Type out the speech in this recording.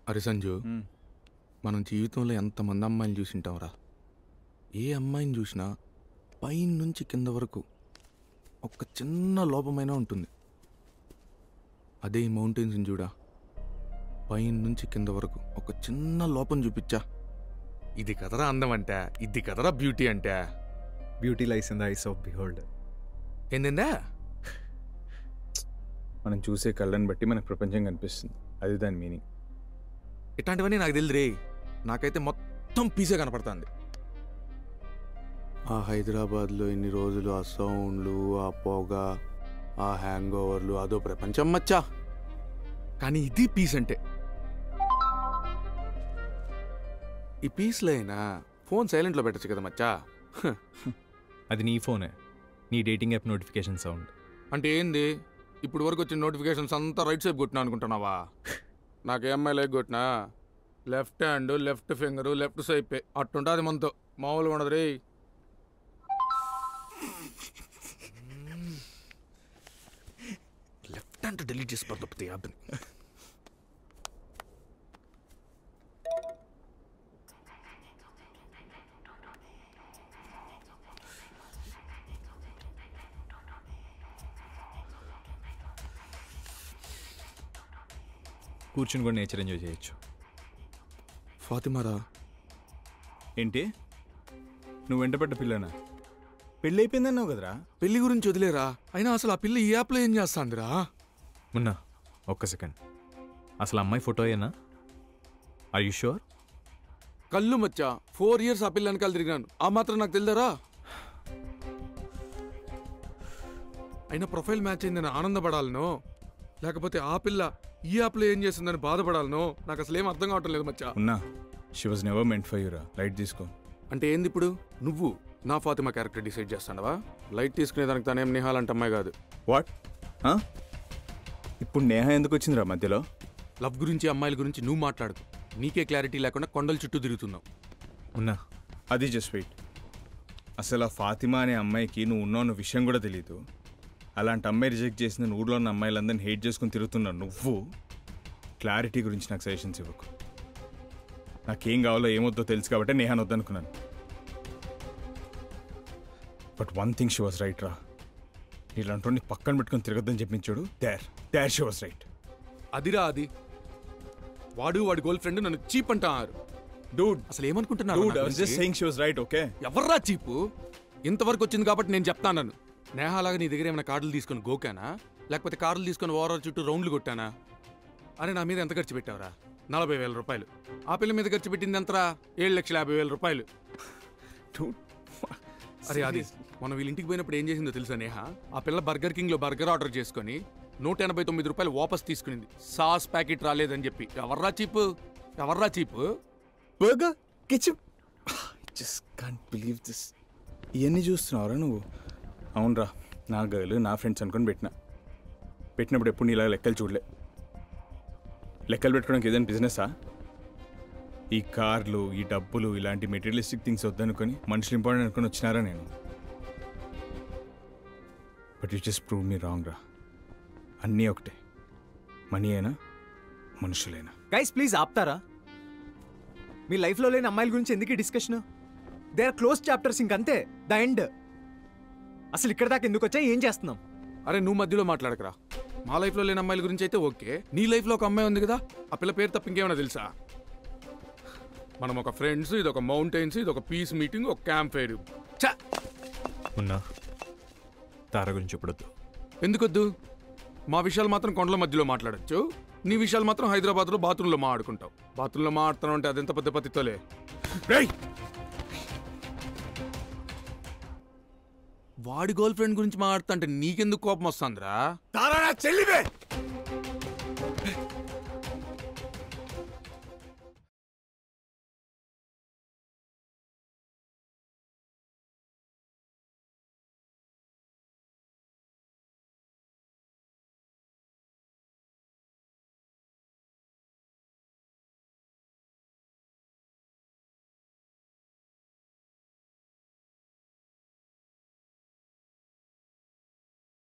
అరే సంజు, మనం జీవితంలో ఎంతమంది అమ్మాయిని చూసింటాంరా. ఏ అమ్మాయిని చూసినా పైన నుంచి కింద వరకు ఒక చిన్న లోపమైనా ఉంటుంది. అదే ఈ మౌంటైన్స్ని చూడా, పైన నుంచి కింద వరకు ఒక చిన్న లోపం చూపించా. ఇది కదరా అందం అంటే, ఇది కదరా బ్యూటీ అంటే. Beauty lies in the eyes of beholder. ఏంటంటే మనం చూసే కళ్ళని బట్టి మనకు ప్రపంచం కనిపిస్తుంది, అది దాని మీనింగ్. ఇట్లాంటివన్నీ నాకు తెలియదురే. నాకైతే మొత్తం పీసే కనపడుతుంది. ఆ హైదరాబాద్లో ఇన్ని రోజులు ఆ సౌండ్లు, ఆ పొగ, ఆ హ్యాంగ్ ఓవర్లు, అదో ప్రపంచం మచ్చా. కానీ ఇది పీస్ అంటే. ఈ పీస్లో అయినా ఫోన్ సైలెంట్లో పెట్టచ్చు కదా మచ్చా. అది నీ ఫోనే, నీ డేటింగ్ యాప్ నోటిఫికేషన్ సౌండ్. అంటే ఏంది, ఇప్పుడు వరకు వచ్చిన నోటిఫికేషన్స్ అంతా రైట్ సైడ్ కొట్టినా అనుకుంటున్నావా? నాకే అమ్మాయి లైక్ కొట్టినా left hand, left finger, left side అట్టుంటుంది మనతో. మామూలుగా ఉండదు రే. లెఫ్ట్ హ్యాండ్ డిలీట్ చేసి పడుతుంది యాప్ని. కూర్చుని కూడా నేచర్ ఎంజాయ్ చేయొచ్చు. ఫాతిమారా? ఏంటి నువ్వు వెంటపడ్డ పిల్లనా? పెళ్ళి అయిపోయిందన్నావు కదరా. పెళ్లి గురించి వదిలేరా, అయినా అసలు ఆ పిల్ల ఈ యాప్లో ఏం చేస్తాందిరా? మొన్న ఒక్క సెకండ్, అసలు అమ్మాయి ఫోటో ఏనా? Are you sure? కళ్ళు మచ్చా, 4 years ఆ పిల్ల వెనకాల తిరిగినాను, ఆ మాత్రం నాకు తెలియదరా? అయినా ప్రొఫైల్ మ్యాచ్ అయిందని ఆనందపడాలనో, లేకపోతే ఆ పిల్ల ఈ యాప్లో ఏం చేసిందని బాధపడాలనో నాకు అసలు ఏం అర్థం కావటం లేదు మచ్చా. ఉన్నా, she was never meant for you రా. లైట్ తీసుకో. అంటే ఏంది ఇప్పుడు? నువ్వు నా ఫాతిమా క్యారెక్టర్ డిసైడ్ చేస్తానవా? లైట్ తీసుకునేదానికి తనేం నిహాలంటే అమ్మాయి కాదు. వాట్? ఇప్పుడు నేహ ఎందుకు వచ్చిందిరా మధ్యలో? లవ్ గురించి, అమ్మాయిల గురించి నువ్వు మాట్లాడుతూ నీకే క్లారిటీ లేకుండా కొండల చుట్టూ తిరుగుతున్నావు. ఉన్నా, అది జస్ట్ వెయిట్. అసలు ఆ ఫాతిమా అనే అమ్మాయికి నువ్వు ఉన్నావు విషయం కూడా తెలీదు. అలాంటి అమ్మాయి రిజెక్ట్ చేసిన ఊళ్ళో ఉన్న అమ్మాయిలందరినీ హేట్ చేసుకుని తిరుగుతున్నావు నువ్వు. క్లారిటీ గురించి నాకు సజెషన్స్ ఇవ్వకు. నాకేం కావాలో ఏమొద్దో తెలుసు కాబట్టి నేహాన్ వద్దనుకున్నాను. But one thing she was right రా. నీళ్ళంటోని పక్కన పెట్టుకుని తిరగద్దని చెప్పించాడు. There she was right. అదిరా అది. వాడు వాడి గర్ల్ ఫ్రెండ్ నన్ను చీప్ అంటారు. డూడ్ అసలు ఏమనుకుంటున్నారు? ఎవర్రా చీపు? ఇంతవరకు వచ్చింది కాబట్టి నేను చెప్తాను. నేహాలాగా నీ దగ్గర ఏమైనా కార్డులు తీసుకొని గోకానా, లేకపోతే కార్డులు తీసుకొని ఓవరాల్ చుట్టూ రౌండ్లు కొట్టానా? అరే నా మీద ఎంత ఖర్చు పెట్టావురా? 40,000 రూపాయలు. ఆ పిల్ల మీద ఖర్చు పెట్టింది ఎంతరా? 7,50,000 రూపాయలు. అరే అది మనం వీళ్ళ ఇంటికి పోయినప్పుడు ఏం చేసిందో తెలుసా నేహ? ఆ పిల్ల బర్గర్ కింగ్ లో బర్గర్ ఆర్డర్ చేసుకుని 189 రూపాయలు వాపస్ తీసుకునింది, సాస్ ప్యాకెట్ రాలేదని చెప్పి. ఎవర్రా చీపు? ఎవర్రా cheap? Burger kitchen. Just can't believe this. ఇవన్నీ చూస్తున్నావురా నువ్వు? అవునరా, నా గర్ల్ నా ఫ్రెండ్స్ అనుకుని పెట్టినప్పుడు ఎప్పుడు నీలా లెక్కలు చూడలే. లెక్కలు పెట్టుకోవడానికి ఏదైనా బిజినెసా? ఈ కార్లు, ఈ డబ్బులు, ఇలాంటి మెటీరియలిస్టిక్ థింగ్స్ వద్దనుకొని మనుషులు ఇంపార్టెంట్ అనుకుని వచ్చినారా నేను? But you just prove me wrong రా. అన్నీ ఒకటే, మనీ అయినా మనుషులైనా. గైస్ ప్లీజ్ ఆపుతారా? మీ లైఫ్లో లేని అమ్మాయిల గురించి ఎందుకు discussion? They are close chapters, ఇంకంతే, ద ఎండ్. అసలు ఇక్కడ దాకా ఎందుకు వచ్చా, ఏం చేస్తున్నాం? అరే నువ్వు మధ్యలో మాట్లాడకరా. మా లైఫ్లో లేని అమ్మాయిల గురించి అయితే ఓకే, నీ లైఫ్లో ఒక అమ్మాయి ఉంది కదా, ఆ పిల్ల పేరు తప్ప ఇంకేమైనా తెలుసా? మనం ఒక ఫ్రెండ్స్, ఇది ఒక మౌంటైన్స్, ఇది ఒక పీస్ మీటింగ్, ఒక క్యాంప్ ఫైర్. ఉన్నా, తార గురించి చెప్పడద్దు. ఎందుకొద్దు? మా విషయాలు మాత్రం కొండల మధ్యలో మాట్లాడచ్చు, నీ విషయాలు మాత్రం హైదరాబాద్లో బాత్రూంలో మాట్లాడుకుంటావు. బాత్రూంలో మాట్లాడుతావు అంటే అదెంత పెద్ద పత్తితోలే. వాడి గర్ల్ ఫ్రెండ్ గురించి మాట్లాడుతా అంటే నీకెందుకు కోపం వస్తుందిరా? తారా చెల్లివే.